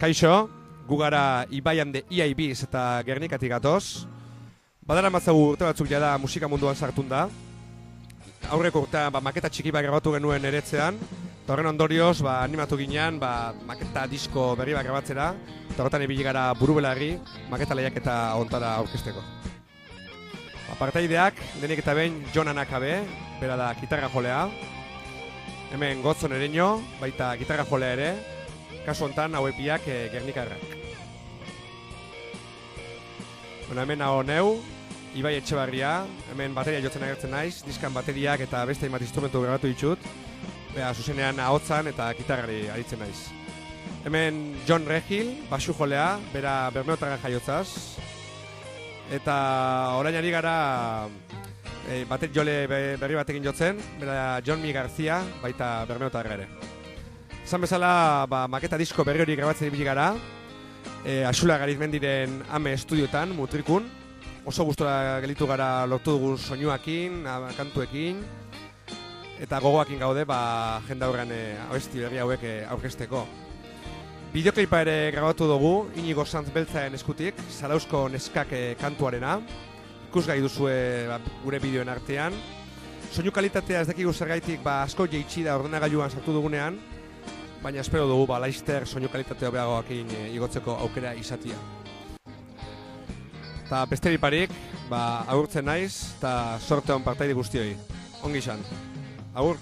Kaixo, gu gara Ibai hande IAIBiz eta Gernikatik gatoz. Badara matzagu urte batzuk jada musika munduan sartun da. Aurreko urtean maketa txiki bat grabatu genuen eretzean. Eta horren ondorioz animatu ginean maketa disko berri bat grabatzera. Eta horretan ibili gara Buru-Belarri maketa lehiaketa ontara aurkezteko. Partaideak, denik eta behin Jon Anakabe, bera da gitarra jolea. Hemen Gotzon Ereño, baita gitarra jolea ere. Kasu honetan hauek biak Gernikarrak. Hemen hau neu, Ibai Etxebarria, hemen bateria jotzen agertzen naiz, diskan bateriak eta beste hainbat instrumentu grabatu ditut. Bea, zuzenean ahotsan eta gitarrari aritzen naiz. Hemen Jon Regil, basu jolea, bera Bermeotarra jaiotzaz. Eta orain ari gara jole berri batekin jotzen, bera Jonmi Garzia, baita Bermeotarra ere. Esan bezala, maketa disko berri hori grabatzen ibili gara, Axula Garizmendiren Ame Estudioetan, Mutrikun. Oso gustora gelitu gara lortu dugun soinuakin, kantuekin, eta gogoakin gaude jendaurrean abesti berri hauek aurkezteko. Bideoklipa ere grabatu dugu, Inigo Sanz Beltzaren eskutik, Zarauzko Neskak kantuarena. Ikusgai duzue gure bideoen artean. Soinu kalitatea ez dakigu zergaitik asko jeitsi da ordenagailuan sartu dugunean, baina espero dugu laizter soinu kalitatea hobeagoakin igotzeko aukera izatia. Eta besterik barik, agurtzen naiz eta sorte hon partaide guztioi. Ongi izan. Agur!